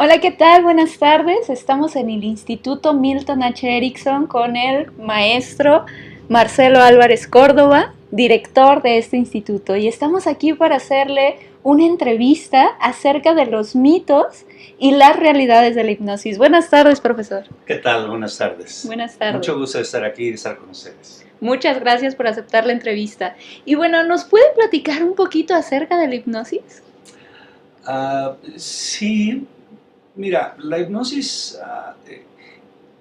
Hola, ¿qué tal? Buenas tardes. Estamos en el Instituto Milton H. Erickson con el maestro Marcelo Álvarez Córdoba, director de este instituto. Y estamos aquí para hacerle una entrevista acerca de los mitos y las realidades de la hipnosis. Buenas tardes, profesor. ¿Qué tal? Buenas tardes. Buenas tardes. Mucho gusto de estar aquí y de estar con ustedes. Muchas gracias por aceptar la entrevista. Y bueno, ¿nos puede platicar un poquito acerca de la hipnosis? Sí, mira, la hipnosis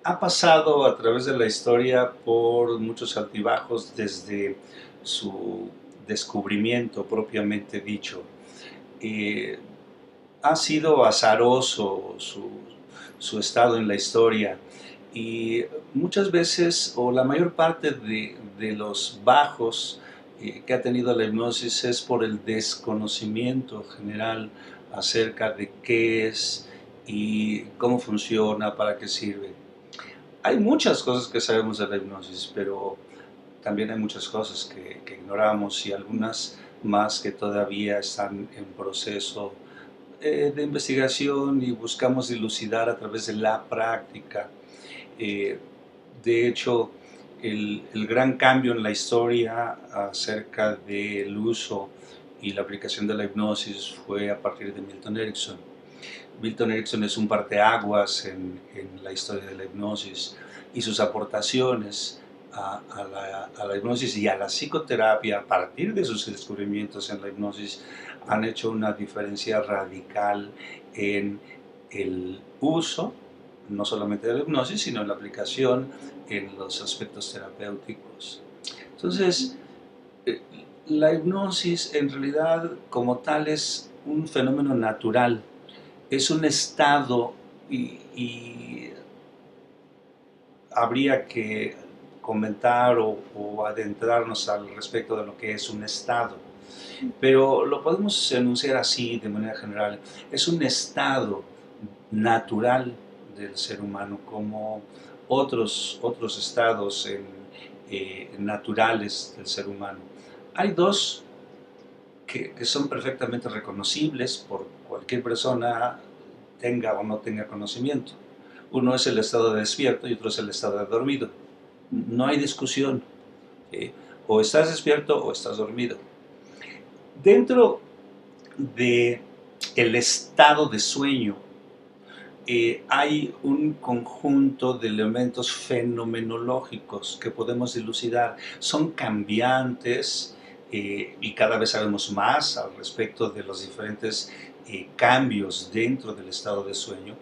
ha pasado a través de la historia por muchos altibajos desde su descubrimiento propiamente dicho. Eh, ha sido azaroso su estado en la historia y muchas veces, o la mayor parte de los bajos que ha tenido la hipnosis es por el desconocimiento general acerca de qué es y cómo funciona, para qué sirve. Hay muchas cosas que sabemos de la hipnosis, pero también hay muchas cosas que ignoramos y algunas más que todavía están en proceso de investigación y buscamos dilucidar a través de la práctica. Eh, de hecho, el gran cambio en la historia acerca del uso y la aplicación de la hipnosis fue a partir de Milton Erickson. Milton Erickson es un parteaguas en la historia de la hipnosis y sus aportaciones a la hipnosis y a la psicoterapia a partir de sus descubrimientos en la hipnosis han hecho una diferencia radical en el uso, no solamente de la hipnosis, sino en la aplicación en los aspectos terapéuticos. Entonces, eh, la hipnosis en realidad como tal es un fenómeno natural, es un estado y habría que comentar o adentrarnos al respecto de lo que es un estado. Pero lo podemos enunciar así de manera general. Es un estado natural del ser humano como otros estados naturales del ser humano. Hay dos que son perfectamente reconocibles por cualquier persona, tenga o no tenga conocimiento. Uno es el estado de despierto y otro es el estado de dormido. No hay discusión. O estás despierto o estás dormido. Dentro de el estado de sueño hay un conjunto de elementos fenomenológicos que podemos dilucidar. Son cambiantes y cada vez sabemos más al respecto de los diferentes cambios dentro del estado de sueño.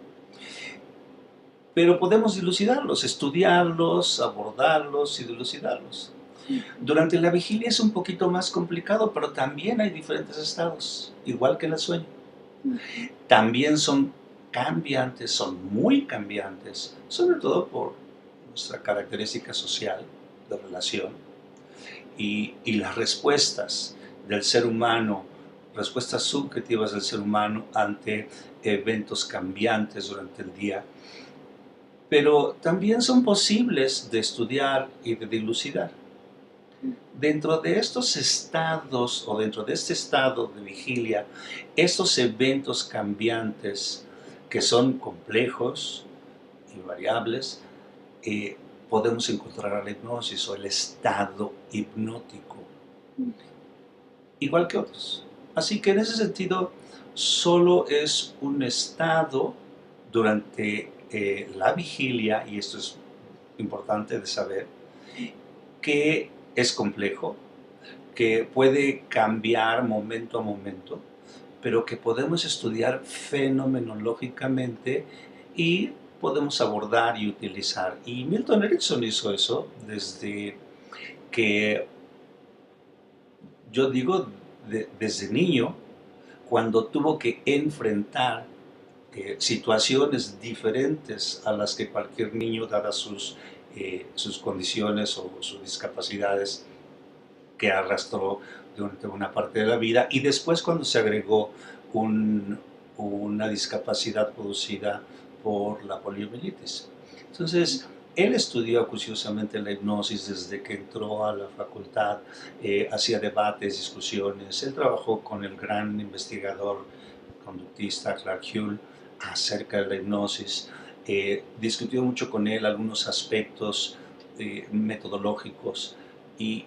Pero podemos dilucidarlos, estudiarlos, abordarlos y dilucidarlos. Durante la vigilia es un poquito más complicado, pero también hay diferentes estados, igual que en el sueño. También son cambiantes, son muy cambiantes, sobre todo por nuestra característica social de relación y las respuestas del ser humano, respuestas subjetivas del ser humano ante eventos cambiantes durante el día, pero también son posibles de estudiar y de dilucidar. Dentro de estos estados o dentro de este estado de vigilia, estos eventos cambiantes que son complejos y variables, eh, podemos encontrar a la hipnosis o el estado hipnótico, igual que otros. Así que en ese sentido, solo es un estado durante la vigilia, y esto es importante de saber, que es complejo, que puede cambiar momento a momento, pero que podemos estudiar fenomenológicamente y podemos abordar y utilizar. Y Milton Erickson hizo eso desde que, yo digo, desde niño, cuando tuvo que enfrentar situaciones diferentes a las que cualquier niño, dadas sus condiciones o sus discapacidades que arrastró durante una parte de la vida, y después cuando se agregó una discapacidad producida por la poliomielitis. Entonces, él estudió acuciosamente la hipnosis desde que entró a la facultad, hacía debates, discusiones, él trabajó con el gran investigador conductista Clark Hull acerca de la hipnosis, discutió mucho con él algunos aspectos metodológicos y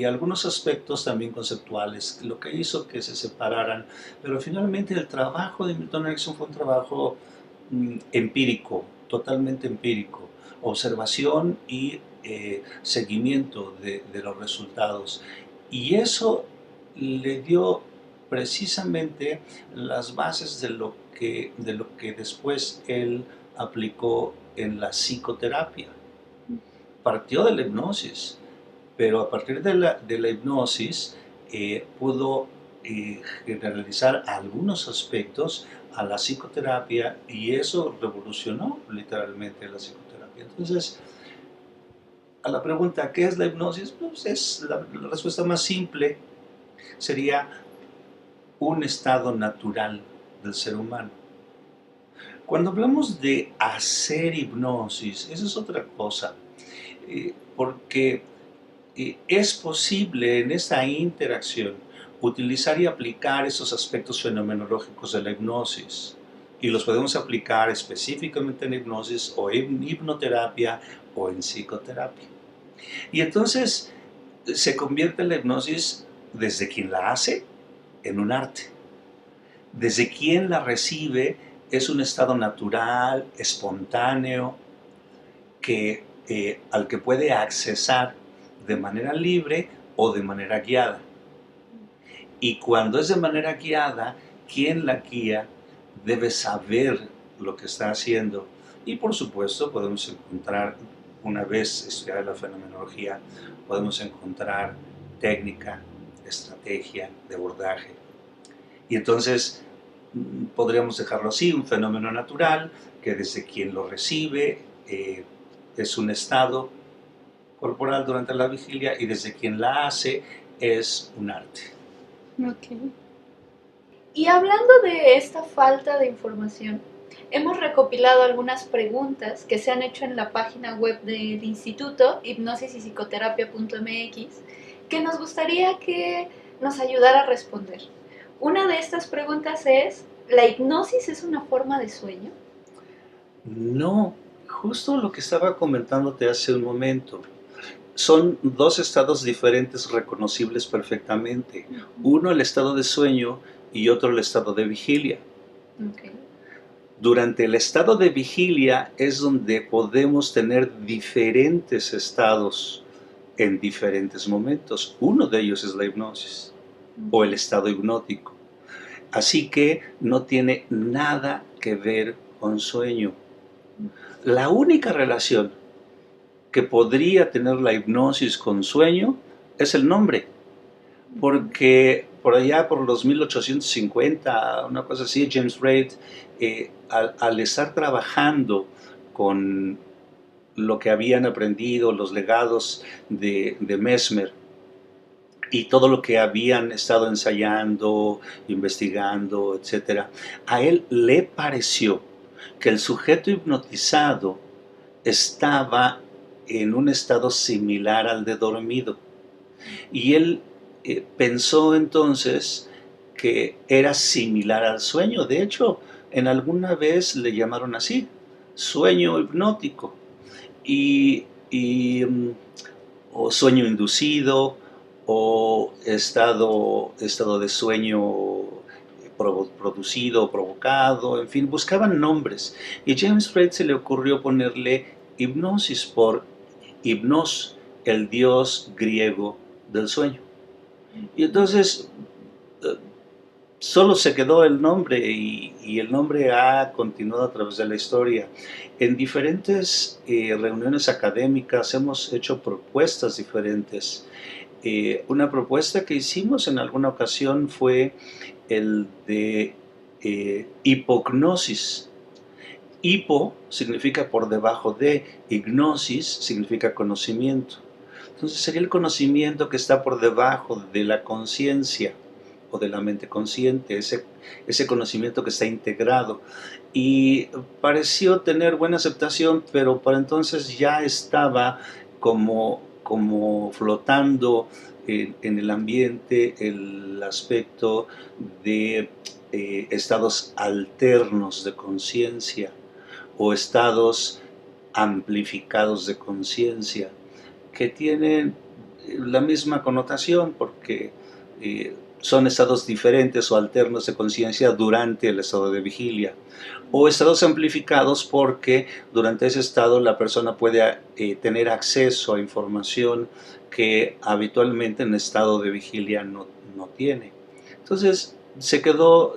algunos aspectos también conceptuales, lo que hizo que se separaran, pero finalmente el trabajo de Milton Erickson fue un trabajo empírico, totalmente empírico, observación y seguimiento de los resultados. Y eso le dio precisamente las bases de lo que después él aplicó en la psicoterapia. Partió de la hipnosis, pero a partir de la hipnosis pudo generalizar algunos aspectos a la psicoterapia y eso revolucionó literalmente la psicoterapia. Entonces, a la pregunta, ¿qué es la hipnosis? Pues es la respuesta más simple, sería un estado natural del ser humano. Cuando hablamos de hacer hipnosis, eso es otra cosa, porque es posible en esta interacción utilizar y aplicar esos aspectos fenomenológicos de la hipnosis. Y los podemos aplicar específicamente en hipnosis o en hipnoterapia o en psicoterapia. Y entonces se convierte la hipnosis desde quien la hace en un arte. Desde quien la recibe es un estado natural, espontáneo, al que puede accesar de manera libre o de manera guiada. Y cuando es de manera guiada, quien la guía debe saber lo que está haciendo. Y por supuesto podemos encontrar, una vez estudiada la fenomenología, podemos encontrar técnica, estrategia de abordaje. Y entonces podríamos dejarlo así, un fenómeno natural que desde quien lo recibe es un estado corporal durante la vigilia y desde quien la hace es un arte. Ok. Y hablando de esta falta de información, hemos recopilado algunas preguntas que se han hecho en la página web del instituto, hipnosisysPsicoterapia.mx, que nos gustaría que nos ayudara a responder. Una de estas preguntas es, ¿la hipnosis es una forma de sueño? No, justo lo que estaba comentándote hace un momento. Son dos estados diferentes reconocibles perfectamente. Uno el estado de sueño y otro el estado de vigilia. Okay. Durante el estado de vigilia es donde podemos tener diferentes estados en diferentes momentos. Uno de ellos es la hipnosis o el estado hipnótico. Así que no tiene nada que ver con sueño. La única relación que podría tener la hipnosis con sueño es el nombre, porque por allá por los 1850, una cosa así, James Reid, al estar trabajando con lo que habían aprendido, los legados de Mesmer, y todo lo que habían estado ensayando, investigando, etc., a él le pareció que el sujeto hipnotizado estaba en un estado similar al de dormido. Y él pensó entonces que era similar al sueño. De hecho, en alguna vez le llamaron así, sueño hipnótico. Y, y, o sueño inducido, o estado de sueño producido o provocado, en fin, buscaban nombres. Y a James Reid se le ocurrió ponerle hipnosis por hipnos, el dios griego del sueño. Y entonces solo se quedó el nombre y el nombre ha continuado a través de la historia. En diferentes reuniones académicas hemos hecho propuestas diferentes. Una propuesta que hicimos en alguna ocasión fue el de hipognosis. Hipo significa por debajo de, y gnosis significa conocimiento. Entonces sería el conocimiento que está por debajo de la conciencia o de la mente consciente, ese conocimiento que está integrado. Y pareció tener buena aceptación, pero para entonces ya estaba como flotando en el ambiente el aspecto de estados alternos de conciencia o estados amplificados de conciencia que tienen la misma connotación porque son estados diferentes o alternos de conciencia durante el estado de vigilia, o estados amplificados porque durante ese estado la persona puede tener acceso a información que habitualmente en estado de vigilia no tiene. Entonces se quedó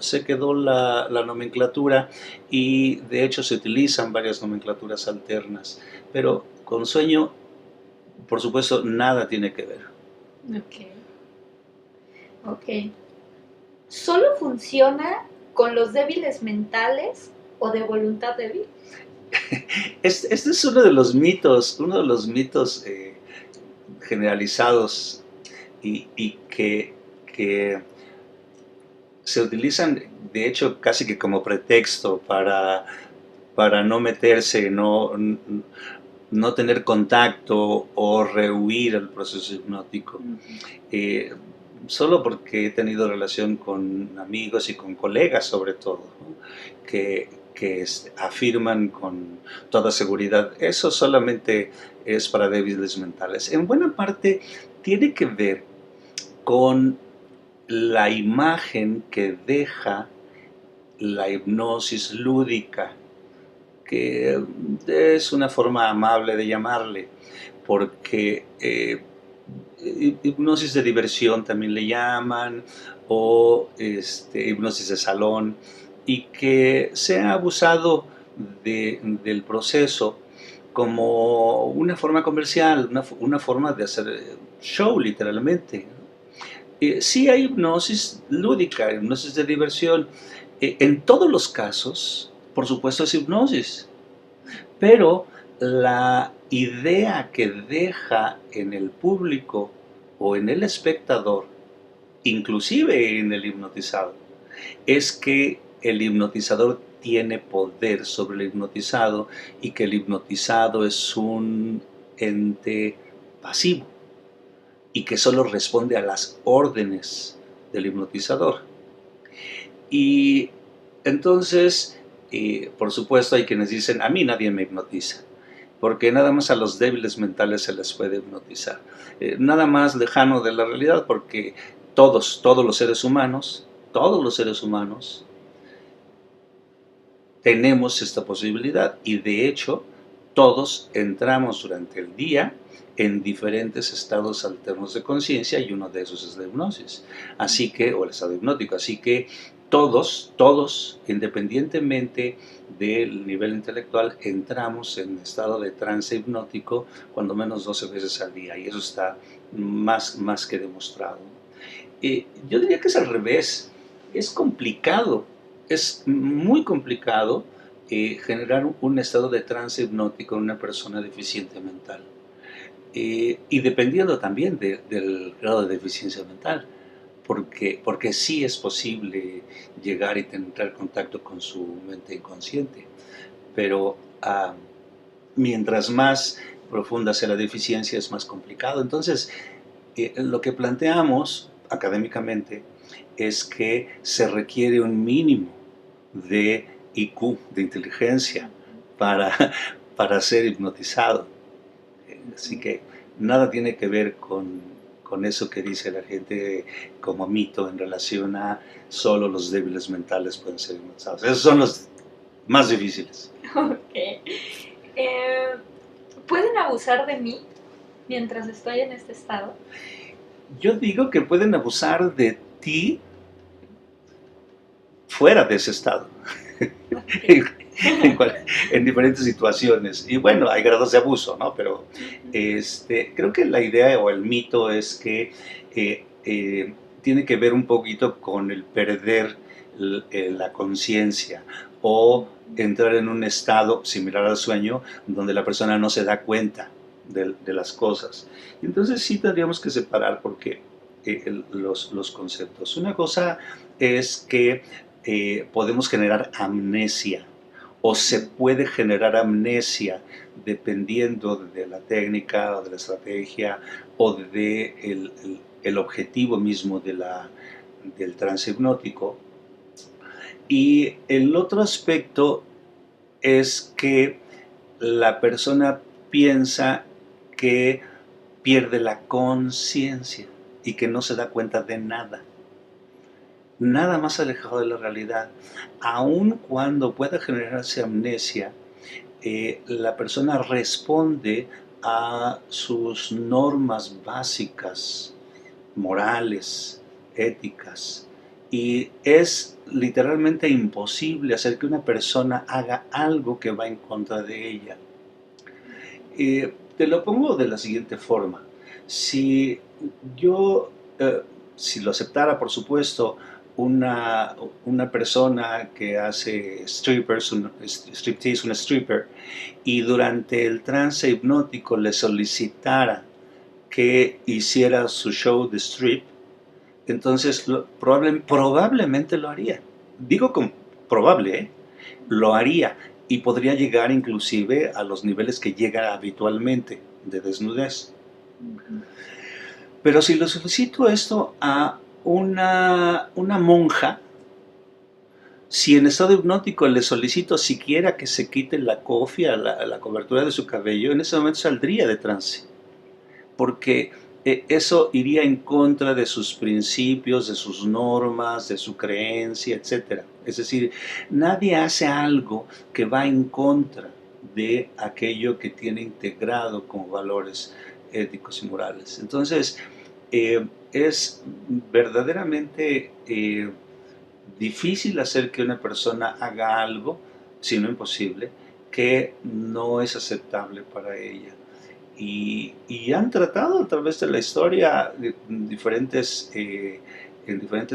la nomenclatura y de hecho se utilizan varias nomenclaturas alternas, pero con sueño, por supuesto, nada tiene que ver. Ok. Ok. ¿Solo funciona con los débiles mentales o de voluntad débil? Este es uno de los mitos generalizados y que se utilizan, de hecho, casi que como pretexto para no meterse, no tener contacto o rehuir el proceso hipnótico. Eh, Solo porque he tenido relación con amigos y con colegas sobre todo, ¿no? que afirman con toda seguridad, eso solamente es para débiles mentales. En buena parte tiene que ver con la imagen que deja la hipnosis lúdica, que es una forma amable de llamarle, porque hipnosis de diversión también le llaman, o hipnosis de salón, y que se ha abusado del proceso como una forma comercial, una forma de hacer show literalmente. Sí hay hipnosis lúdica, hipnosis de diversión. En todos los casos, por supuesto, es hipnosis, pero la idea que deja en el público o en el espectador, inclusive en el hipnotizado, es que el hipnotizador tiene poder sobre el hipnotizado y que el hipnotizado es un ente pasivo y que solo responde a las órdenes del hipnotizador. Y entonces, por supuesto, hay quienes dicen, a mí nadie me hipnotiza, porque nada más a los débiles mentales se les puede hipnotizar. Nada más lejano de la realidad, porque todos los seres humanos, tenemos esta posibilidad y de hecho todos entramos durante el día en diferentes estados alternos de conciencia y uno de esos es la hipnosis, así que, o el estado hipnótico, así que todos, independientemente del nivel intelectual, entramos en estado de trance hipnótico cuando menos 12 veces al día y eso está más que demostrado. Yo diría que es al revés, es complicado, es muy complicado generar un estado de trance hipnótico en una persona deficiente mental. Y dependiendo también del grado de deficiencia mental, porque sí es posible llegar y tener contacto con su mente inconsciente, pero mientras más profunda sea la deficiencia es más complicado. Entonces, lo que planteamos académicamente es que se requiere un mínimo de IQ, de inteligencia, para, para ser hipnotizado. Así que nada tiene que ver con eso que dice la gente como mito en relación a solo los débiles mentales pueden ser hipnotizados. Esos son los más difíciles. Ok. ¿Pueden abusar de mí mientras estoy en este estado? Yo digo que pueden abusar de ti fuera de ese estado. Okay. En diferentes situaciones. Y bueno, hay grados de abuso, ¿no? Pero creo que la idea o el mito es que tiene que ver un poquito con el perder la conciencia o entrar en un estado similar al sueño donde la persona no se da cuenta de las cosas. Entonces sí tendríamos que separar porque los conceptos. Una cosa es que podemos generar amnesia o se puede generar amnesia dependiendo de la técnica o de la estrategia o de el objetivo mismo del trance hipnótico, Y el otro aspecto es que la persona piensa que pierde la conciencia y que no se da cuenta de nada. Nada más alejado de la realidad. Aun cuando pueda generarse amnesia, la persona responde a sus normas básicas, morales, éticas, y es literalmente imposible hacer que una persona haga algo que va en contra de ella. Te lo pongo de la siguiente forma. Si yo, eh, si lo aceptara, por supuesto, una, una persona que hace strippers, striptease, una stripper, y durante el trance hipnótico le solicitara que hiciera su show de strip, entonces probablemente lo haría. Digo con probable, ¿eh? Lo haría y podría llegar inclusive a los niveles que llega habitualmente de desnudez. Pero si lo solicito esto a una monja, si en estado hipnótico le solicito siquiera que se quite la cofia, la cobertura de su cabello, en ese momento saldría de trance, porque eso iría en contra de sus principios, de sus normas, de su creencia, etc. Es decir, nadie hace algo que va en contra de aquello que tiene integrado como valores éticos y morales. Entonces, es verdaderamente difícil hacer que una persona haga algo, si no imposible, que no es aceptable para ella. Y han tratado a través de la historia en diferentes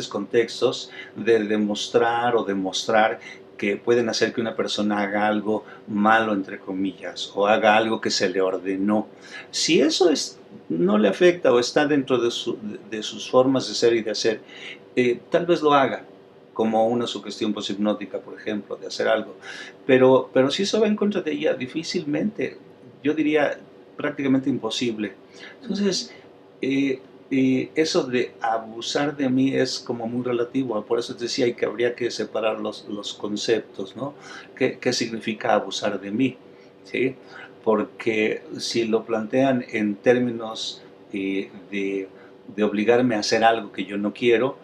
contextos de demostrar o demostrar que pueden hacer que una persona haga algo malo, entre comillas, o haga algo que se le ordenó. Si eso no le afecta o está dentro de sus formas de ser y de hacer, tal vez lo haga, como una sugestión poshipnótica, por ejemplo, de hacer algo. Pero si eso va en contra de ella, difícilmente, yo diría prácticamente imposible. Entonces, eso de abusar de mí es como muy relativo, por eso te decía que habría que separar los conceptos, ¿no? ¿Qué significa abusar de mí? ¿Sí? Porque si lo plantean en términos de obligarme a hacer algo que yo no quiero,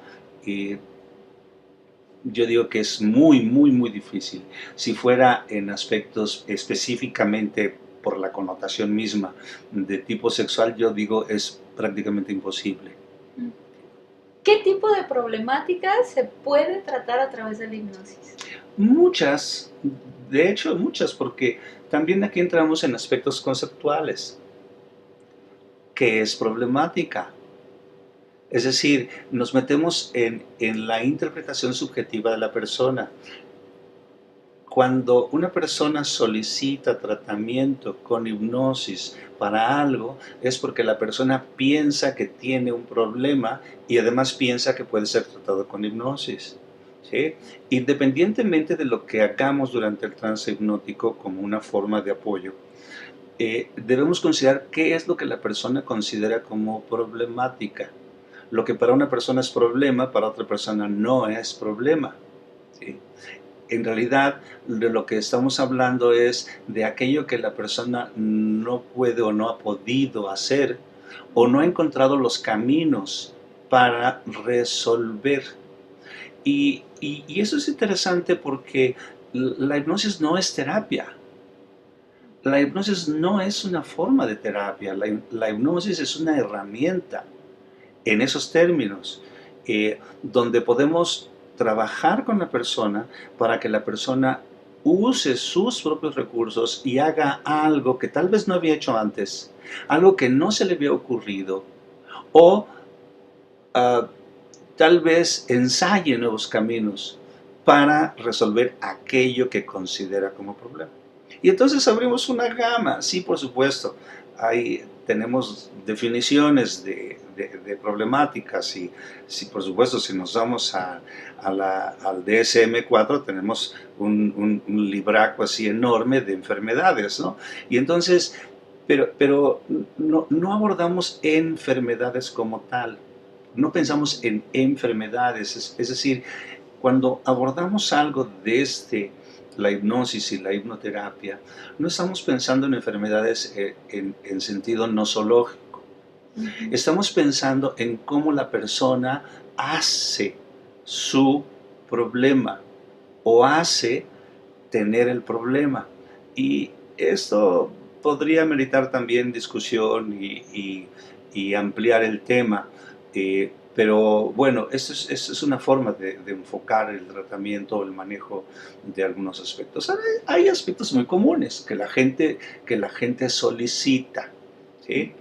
yo digo que es muy, muy, muy difícil. Si fuera en aspectos específicamente por la connotación misma de tipo sexual, yo digo es prácticamente imposible. ¿Qué tipo de problemáticas se puede tratar a través de la hipnosis? Muchas, de hecho muchas, porque también aquí entramos en aspectos conceptuales. ¿Qué es problemática? Es decir, nos metemos en la interpretación subjetiva de la persona. Cuando una persona solicita tratamiento con hipnosis para algo, es porque la persona piensa que tiene un problema y además piensa que puede ser tratado con hipnosis. ¿Sí? Independientemente de lo que hagamos durante el trance hipnótico como una forma de apoyo, debemos considerar qué es lo que la persona considera como problemática. Lo que para una persona es problema, para otra persona no es problema. ¿Sí? En realidad, de lo que estamos hablando es de aquello que la persona no puede o no ha podido hacer o no ha encontrado los caminos para resolver. Y eso es interesante porque la hipnosis no es terapia. La hipnosis no es una forma de terapia. La hipnosis es una herramienta en esos términos, donde podemos trabajar con la persona para que la persona use sus propios recursos y haga algo que tal vez no había hecho antes, algo que no se le había ocurrido, o uh, tal vez ensaye nuevos caminos para resolver aquello que considera como problema. Y entonces abrimos una gama, sí, por supuesto, tenemos definiciones de problemáticas y, sí, por supuesto, si nos vamos al DSM-4 tenemos un libraco así enorme de enfermedades, ¿no? Y entonces, pero no abordamos enfermedades como tal, no pensamos en enfermedades, es decir, cuando abordamos algo desde la hipnosis y la hipnoterapia, no estamos pensando en enfermedades en sentido nosológico. Estamos pensando en cómo la persona hace su problema o hace tener el problema. Y esto podría meritar también discusión y ampliar el tema. Pero bueno, esto es una forma de enfocar el tratamiento o el manejo de algunos aspectos. Ahora, hay aspectos muy comunes que la gente solicita, ¿sí?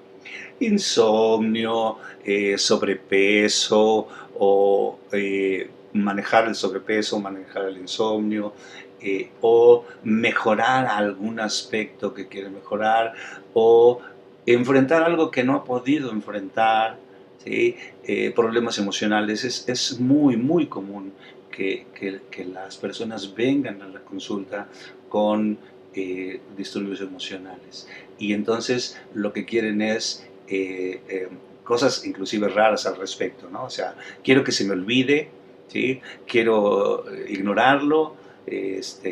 Insomnio, sobrepeso o manejar el sobrepeso, manejar el insomnio, o mejorar algún aspecto que quiere mejorar, o enfrentar algo que no ha podido enfrentar, ¿sí? Problemas emocionales. Es muy, muy común que las personas vengan a la consulta con disturbios emocionales. Y entonces lo que quieren es cosas inclusive raras al respecto, ¿no? O sea, quiero que se me olvide, ¿sí? Quiero ignorarlo,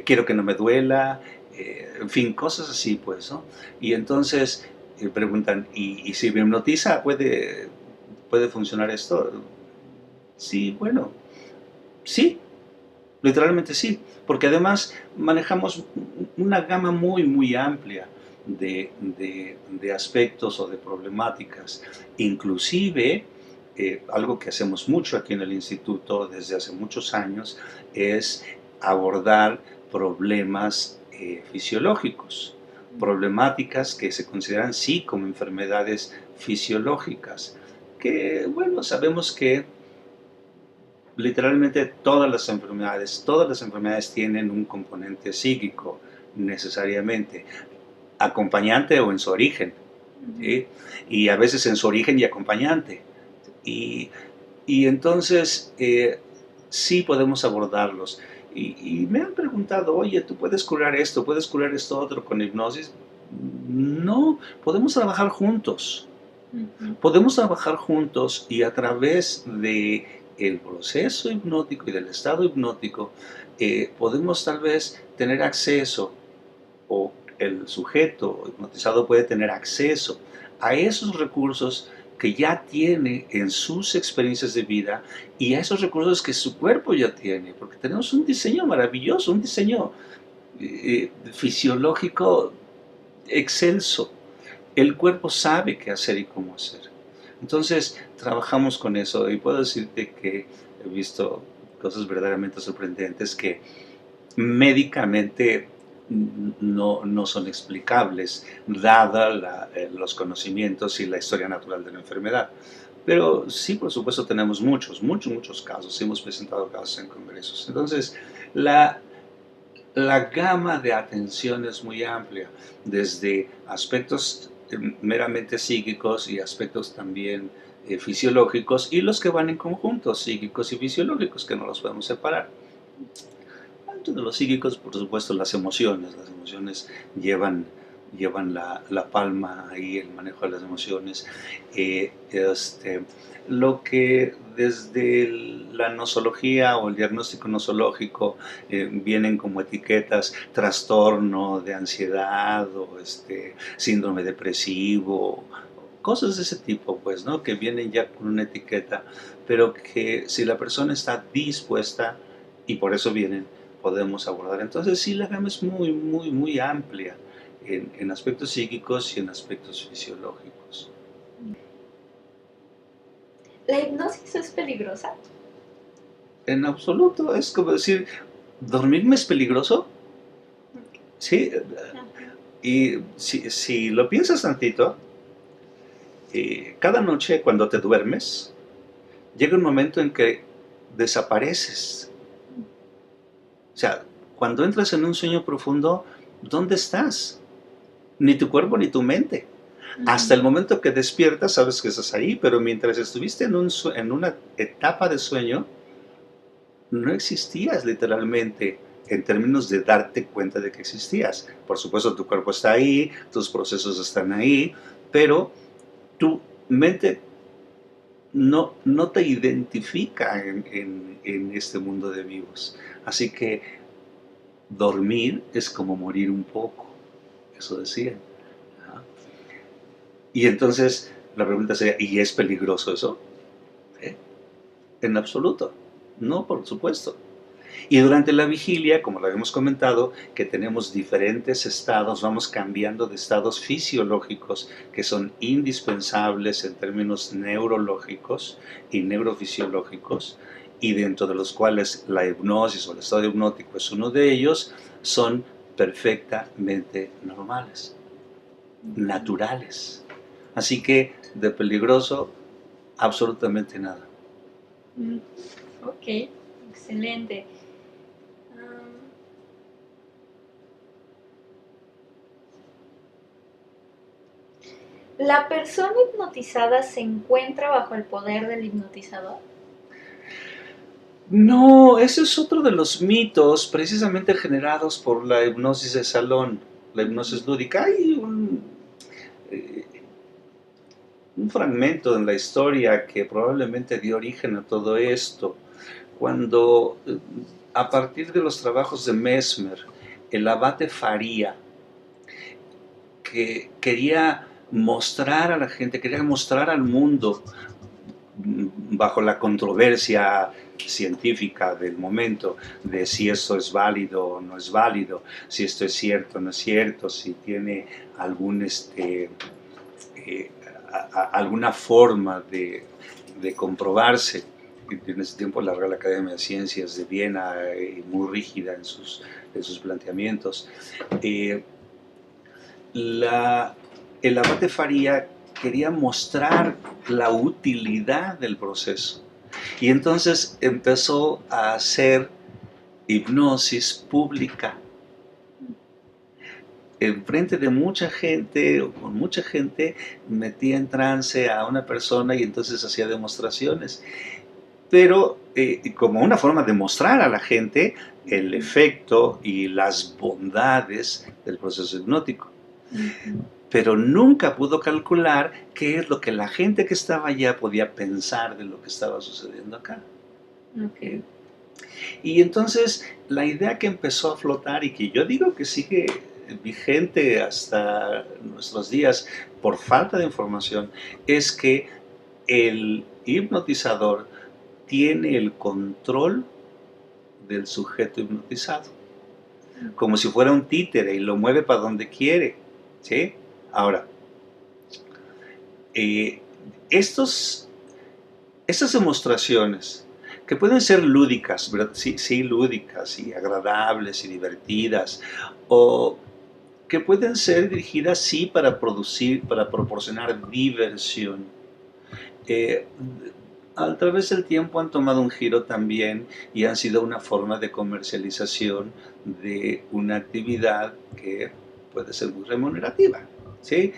quiero que no me duela, en fin, cosas así, pues, ¿no? Y entonces preguntan, ¿y si me hipnotiza puede funcionar esto? Sí, bueno, sí, literalmente sí, porque además manejamos una gama muy, muy amplia de aspectos o de problemáticas. Inclusive, algo que hacemos mucho aquí en el instituto desde hace muchos años es abordar problemas fisiológicos, problemáticas que se consideran sí como enfermedades fisiológicas, que bueno, sabemos que literalmente todas las enfermedades tienen un componente psíquico necesariamente, acompañante o en su origen, ¿sí? Y a veces en su origen y acompañante. Y, y entonces sí podemos abordarlos. Y me han preguntado, oye, ¿tú puedes curar esto otro con hipnosis? No, podemos trabajar juntos. Podemos trabajar juntos y a través de el proceso hipnótico y del estado hipnótico podemos tal vez tener acceso, o el sujeto hipnotizado puede tener acceso a esos recursos que ya tiene en sus experiencias de vida y a esos recursos que su cuerpo ya tiene, porque tenemos un diseño maravilloso, un diseño fisiológico excelso. El cuerpo sabe qué hacer y cómo hacer. Entonces, trabajamos con eso y puedo decirte que he visto cosas verdaderamente sorprendentes que médicamente no son explicables, dada los conocimientos y la historia natural de la enfermedad. Pero sí, por supuesto, tenemos muchos casos. Hemos presentado casos en congresos. Entonces, la gama de atención es muy amplia, desde aspectos meramente psíquicos y aspectos también fisiológicos, y los que van en conjunto, psíquicos y fisiológicos, que no los podemos separar. Dentro de los psíquicos, por supuesto, las emociones llevan la palma ahí, el manejo de las emociones. Lo que desde la nosología o el diagnóstico nosológico vienen como etiquetas, trastorno de ansiedad o síndrome depresivo, cosas de ese tipo, pues, ¿no? Que vienen ya con una etiqueta, pero que si la persona está dispuesta, y por eso vienen, podemos abordar. Entonces sí, la gama es muy, muy, muy amplia en aspectos psíquicos y en aspectos fisiológicos. ¿La hipnosis es peligrosa? En absoluto, es como decir, ¿dormirme es peligroso? Sí, y si lo piensas tantito, cada noche cuando te duermes, llega un momento en que desapareces. O sea, cuando entras en un sueño profundo, ¿dónde estás? Ni tu cuerpo ni tu mente. Hasta el momento que despiertas sabes que estás ahí, pero mientras estuviste en una etapa de sueño, no existías literalmente en términos de darte cuenta de que existías. Por supuesto, tu cuerpo está ahí, tus procesos están ahí, pero tu mente no te identifica en este mundo de vivos. Así que dormir es como morir un poco, eso decían. Ajá. Y entonces la pregunta sería, ¿y es peligroso eso? ¿Eh? En absoluto, no, por supuesto. Y durante la vigilia, como lo habíamos comentado, que tenemos diferentes estados, vamos cambiando de estados fisiológicos que son indispensables en términos neurológicos y neurofisiológicos, y dentro de los cuales la hipnosis o el estado hipnótico es uno de ellos, son perfectamente normales, naturales. Así que de peligroso, absolutamente nada. Ok, excelente. Um, ¿La persona hipnotizada se encuentra bajo el poder del hipnotizador? No, ese es otro de los mitos precisamente generados por la hipnosis de salón, la hipnosis lúdica. Hay eh, un fragmento en la historia que probablemente dio origen a todo esto, cuando a partir de los trabajos de Mesmer, el abate Faría, que quería mostrar a la gente, quería mostrar al mundo bajo la controversia científica del momento de si esto es válido o no es válido, si esto es cierto o no es cierto, si tiene algún eh, alguna forma de comprobarse. En ese tiempo la Real Academia de Ciencias de Viena, muy rígida en sus planteamientos. Eh, la, el abate Faría quería mostrar la utilidad del proceso. Y entonces empezó a hacer hipnosis pública en frente de mucha gente o con mucha gente, metía en trance a una persona y entonces hacía demostraciones. Pero como una forma de mostrar a la gente el efecto y las bondades del proceso hipnótico. Pero nunca pudo calcular qué es lo que la gente que estaba allá podía pensar de lo que estaba sucediendo acá. Okay. Y entonces la idea que empezó a flotar y que yo digo que sigue vigente hasta nuestros días por falta de información es que el hipnotizador tiene el control del sujeto hipnotizado, como si fuera un títere y lo mueve para donde quiere. ¿Sí? Ahora, eh, estos, estas demostraciones que pueden ser lúdicas, ¿verdad? Sí, sí, lúdicas y agradables y divertidas, o que pueden ser dirigidas sí para producir, para proporcionar diversión. Eh, a través del tiempo han tomado un giro también y han sido una forma de comercialización de una actividad que puede ser muy remunerativa, ¿sí?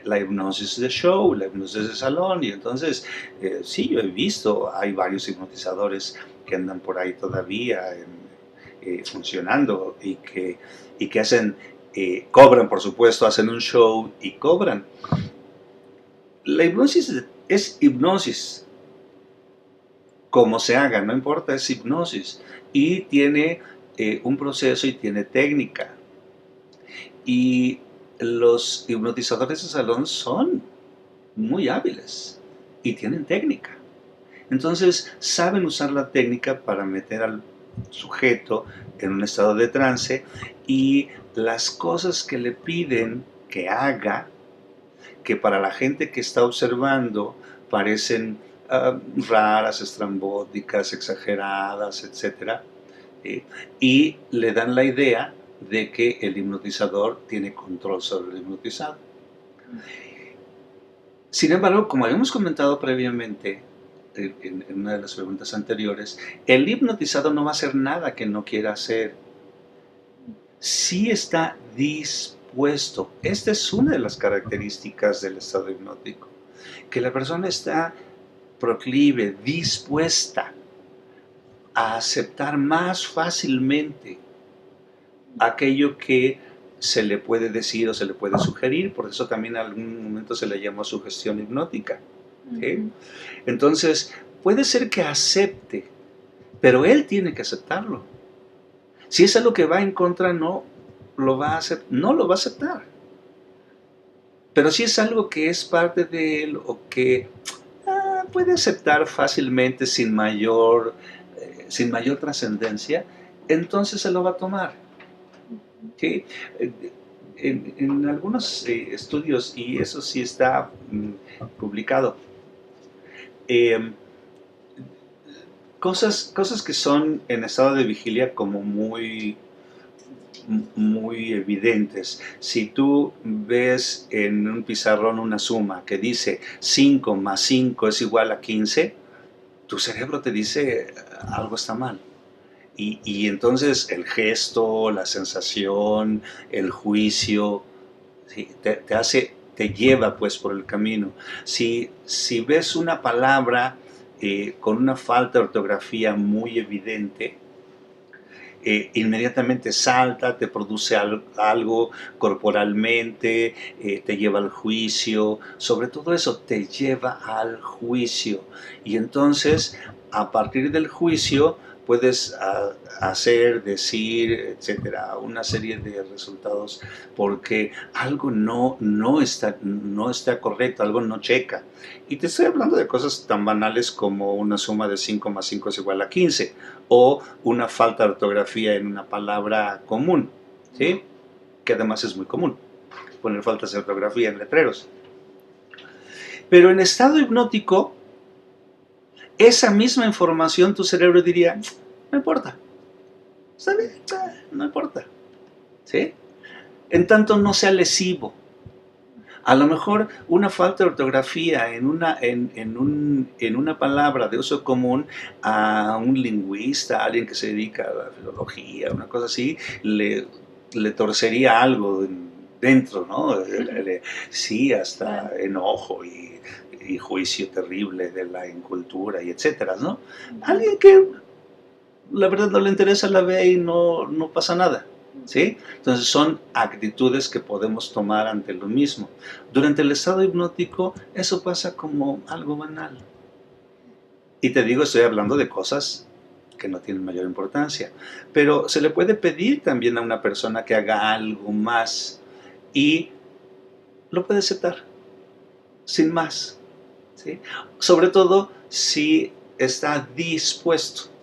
La hipnosis de show, la hipnosis de salón, y entonces sí, yo he visto, hay varios hipnotizadores que andan por ahí todavía funcionando y que hacen, cobran por supuesto, hacen un show y cobran. La hipnosis es hipnosis, como se haga, no importa, es hipnosis. Y tiene un proceso y tiene técnica. Y los hipnotizadores de salón son muy hábiles y tienen técnica. Entonces saben usar la técnica para meter al sujeto en un estado de trance y las cosas que le piden que haga, que para la gente que está observando parecen raras, estrambóticas, exageradas, etc. Y le dan la idea de que el hipnotizador tiene control sobre el hipnotizado. Sin embargo, como habíamos comentado previamente en una de las preguntas anteriores, el hipnotizado no va a hacer nada que no quiera hacer. Sí está dispuesto. Esta es una de las características del estado hipnótico, que la persona está proclive, dispuesta a aceptar más fácilmente aquello que se le puede decir o se le puede sugerir. Por eso también en algún momento se le llamó sugestión hipnótica. ¿sí? Entonces, puede ser que acepte, pero él tiene que aceptarlo. Si es algo que va en contra, no lo va a no lo va a aceptar. Pero si es algo que es parte de él o que puede aceptar fácilmente sin mayor trascendencia, entonces se lo va a tomar. ¿Sí? En algunos estudios, y eso sí está publicado, eh, cosas que son en estado de vigilia como muy evidentes. Si tú ves en un pizarrón una suma que dice 5 más 5 es igual a 15, tu cerebro te dice algo está mal. Y entonces el gesto, la sensación, el juicio, ¿sí? te lleva pues por el camino. Si ves una palabra con una falta de ortografía muy evidente, inmediatamente salta, te produce algo corporalmente, te lleva al juicio, sobre todo eso te lleva al juicio. Y entonces, a partir del juicio, puedes hacer, decir, etcétera, una serie de resultados porque algo no está correcto, algo no checa. Y te estoy hablando de cosas tan banales como una suma de 5 más 5 es igual a 15 o una falta de ortografía en una palabra común, ¿sí? Que además es muy común, poner faltas de ortografía en letreros. Pero en estado hipnótico, esa misma información tu cerebro diría, no importa, está bien, no importa, ¿sí? En tanto no sea lesivo. A lo mejor una falta de ortografía en una palabra de uso común a un lingüista, a alguien que se dedica a la filología, una cosa así, le torcería algo dentro, ¿no? Sí, hasta enojo y juicio terrible de la incultura y etcétera, ¿no? Alguien que la verdad no le interesa, la ve y no pasa nada. ¿Sí? Entonces son actitudes que podemos tomar ante lo mismo. Durante el estado hipnótico eso pasa como algo banal. Y te digo, estoy hablando de cosas que no tienen mayor importancia. Pero se le puede pedir también a una persona que haga algo más y lo puede aceptar, sin más. ¿Sí? Sobre todo si está dispuesto.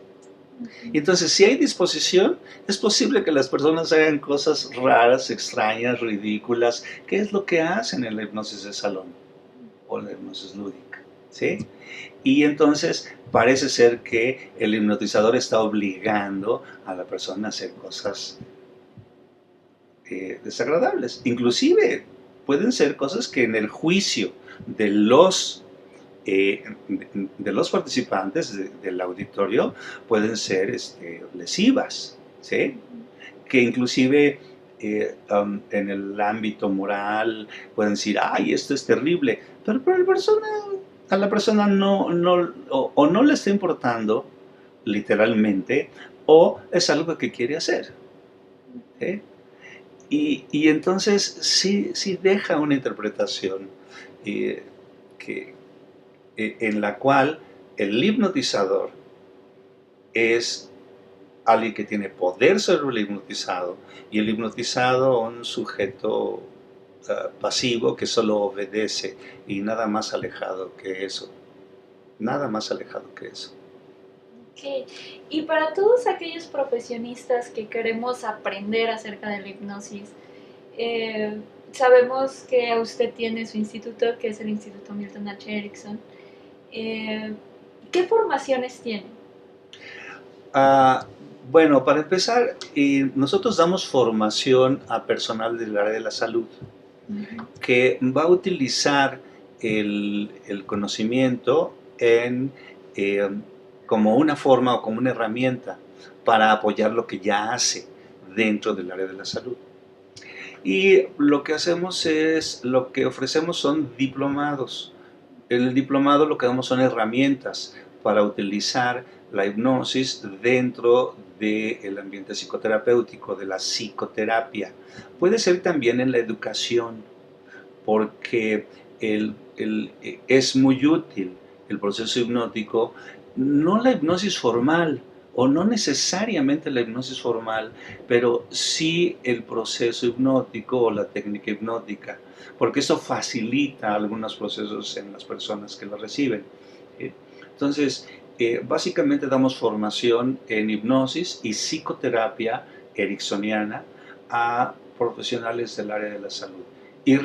Y entonces, si hay disposición, es posible que las personas hagan cosas raras, extrañas, ridículas, que es lo que hacen en la hipnosis de salón o la hipnosis lúdica, ¿sí? Y entonces parece ser que el hipnotizador está obligando a la persona a hacer cosas desagradables. Inclusive pueden ser cosas que en el juicio de los participantes del auditorio pueden ser lesivas, ¿sí? Que inclusive en el ámbito moral pueden decir, ay, esto es terrible, pero a la persona o no le está importando literalmente o es algo que quiere hacer, ¿sí? Y entonces sí deja una interpretación que, en la cual el hipnotizador es alguien que tiene poder sobre el hipnotizado y el hipnotizado un sujeto pasivo que solo obedece y nada más alejado que eso. Nada más alejado que eso. Ok. Y para todos aquellos profesionistas que queremos aprender acerca de la hipnosis, sabemos que usted tiene su instituto, que es el Instituto Milton H. Erickson. ¿Qué formaciones tiene? Ah, bueno, para empezar, nosotros damos formación a personal del área de la salud que va a utilizar el conocimiento eh, como una forma o como una herramienta para apoyar lo que ya hace dentro del área de la salud. Y lo que ofrecemos son diplomados. En el diplomado lo que damos son herramientas para utilizar la hipnosis dentro del ambiente psicoterapéutico, de la psicoterapia. Puede ser también en la educación, porque es muy útil el proceso hipnótico, no la hipnosis formal, o no necesariamente la hipnosis formal, pero sí el proceso hipnótico o la técnica hipnótica, porque eso facilita algunos procesos en las personas que lo reciben. ¿Sí? Entonces, básicamente damos formación en hipnosis y psicoterapia ericksoniana a profesionales del área de la salud. Y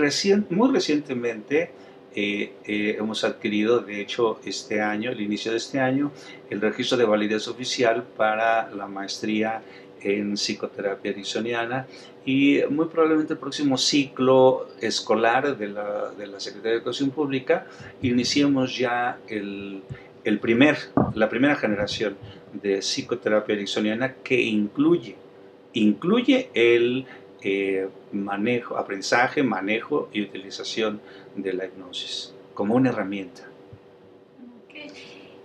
muy recientemente hemos adquirido, de hecho, este año, el inicio de este año, el registro de validez oficial para la maestría en psicoterapia ericksoniana, y muy probablemente el próximo ciclo escolar de la Secretaría de Educación Pública iniciemos ya la primera generación de psicoterapia ericksoniana que incluye el aprendizaje, manejo y utilización de la hipnosis como una herramienta. Okay.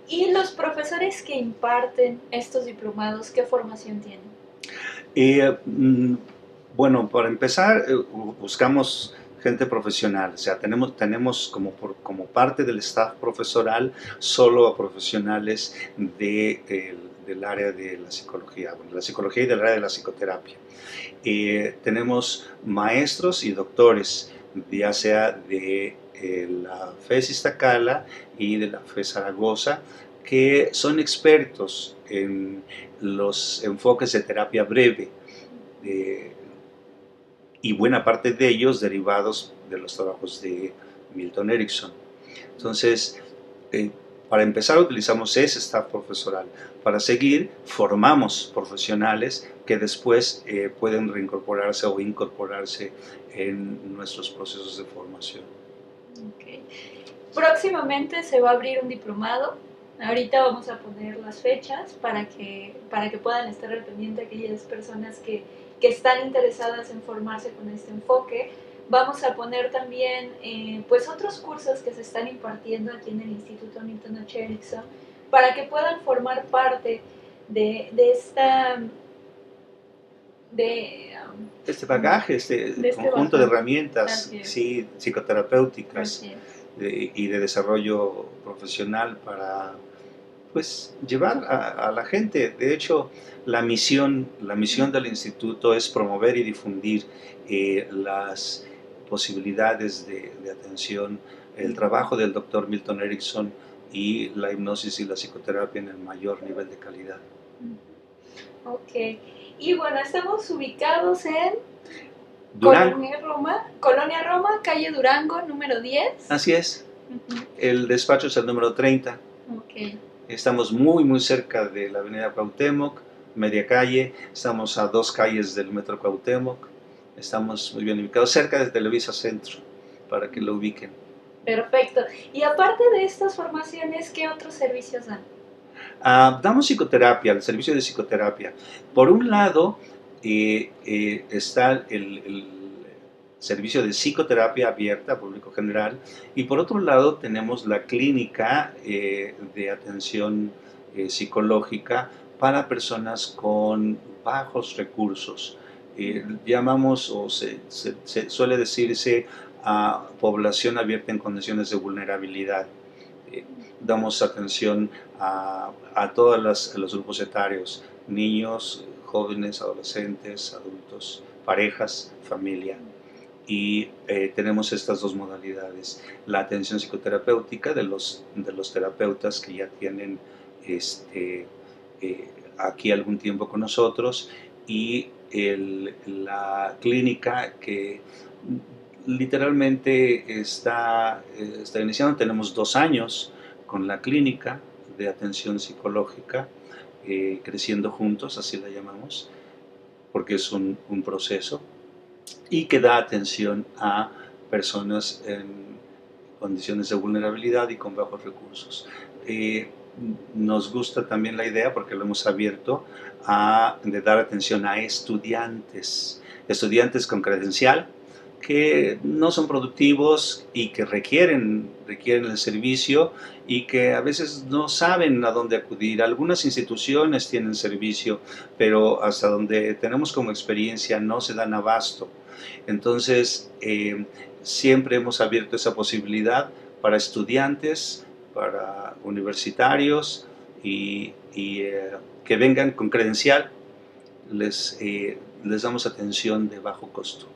¿Y los profesores que imparten estos diplomados, qué formación tienen? Bueno, para empezar, buscamos gente profesional, o sea, tenemos como parte del staff profesoral solo a profesionales del área de la psicología, bueno, la psicología y del área de la psicoterapia. Tenemos maestros y doctores, ya sea de la FES Iztacala y de la FES Zaragoza, que son expertos en los enfoques de terapia breve, y buena parte de ellos derivados de los trabajos de Milton Erickson. Entonces, para empezar utilizamos ese staff profesoral. Para seguir, formamos profesionales que después pueden reincorporarse o incorporarse en nuestros procesos de formación. Okay. Próximamente se va a abrir un diplomado. Ahorita vamos a poner las fechas para que puedan estar al pendiente aquellas personas que están interesadas en formarse con este enfoque. Vamos a poner también pues otros cursos que se están impartiendo aquí en el Instituto Milton H. Erickson para que puedan formar parte de este bagaje, este conjunto de herramientas, sí, psicoterapéuticas y de desarrollo profesional para, pues, llevar a la gente. De hecho, la misión del instituto es promover y difundir las posibilidades de atención, el trabajo del doctor Milton Erickson y la hipnosis y la psicoterapia en el mayor nivel de calidad. Ok, y bueno, estamos ubicados en Durango. Colonia Roma, calle Durango, número 10. Así es. El despacho es el número 30. Okay. Estamos muy cerca de la avenida Cuauhtémoc, media calle. Estamos a 2 calles del metro Cuauhtémoc. Estamos muy bien ubicados, cerca de Televisa Centro, para que lo ubiquen. Perfecto. Y aparte de estas formaciones, ¿qué otros servicios dan? Damos psicoterapia, el servicio de psicoterapia. Por un lado, está el servicio de psicoterapia abierta a público general, y por otro lado tenemos la clínica de atención psicológica para personas con bajos recursos. Llamamos, o se suele decirse, a población abierta en condiciones de vulnerabilidad. Damos atención a todos los grupos etarios, niños, jóvenes, adolescentes, adultos, parejas, familia. Y tenemos estas dos modalidades: la atención psicoterapéutica de los terapeutas que ya tienen aquí algún tiempo con nosotros, y la clínica que literalmente está iniciando. Tenemos 2 años con la clínica de atención psicológica, creciendo juntos, así la llamamos, porque es un proceso, y que da atención a personas en condiciones de vulnerabilidad y con bajos recursos. Nos gusta también la idea, porque lo hemos abierto, de dar atención a estudiantes con credencial, que no son productivos y que requieren el servicio, y que a veces no saben a dónde acudir. Algunas instituciones tienen servicio, pero hasta donde tenemos como experiencia no se dan abasto. Entonces, siempre hemos abierto esa posibilidad para estudiantes, para universitarios y que vengan con credencial. Les damos atención de bajo costo.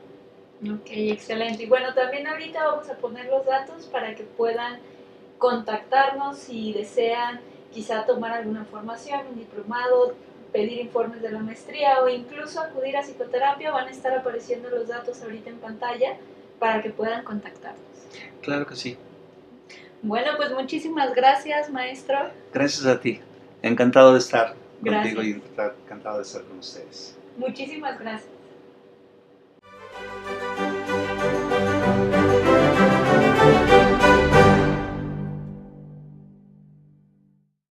Ok, excelente. Y bueno, también ahorita vamos a poner los datos para que puedan contactarnos si desean quizá tomar alguna formación, un diplomado, pedir informes de la maestría o incluso acudir a psicoterapia. Van a estar apareciendo los datos ahorita en pantalla para que puedan contactarnos. Claro que sí. Bueno, pues muchísimas gracias, maestro. Gracias a ti. Encantado de estar Gracias. contigo y encantado de estar con ustedes. Muchísimas gracias.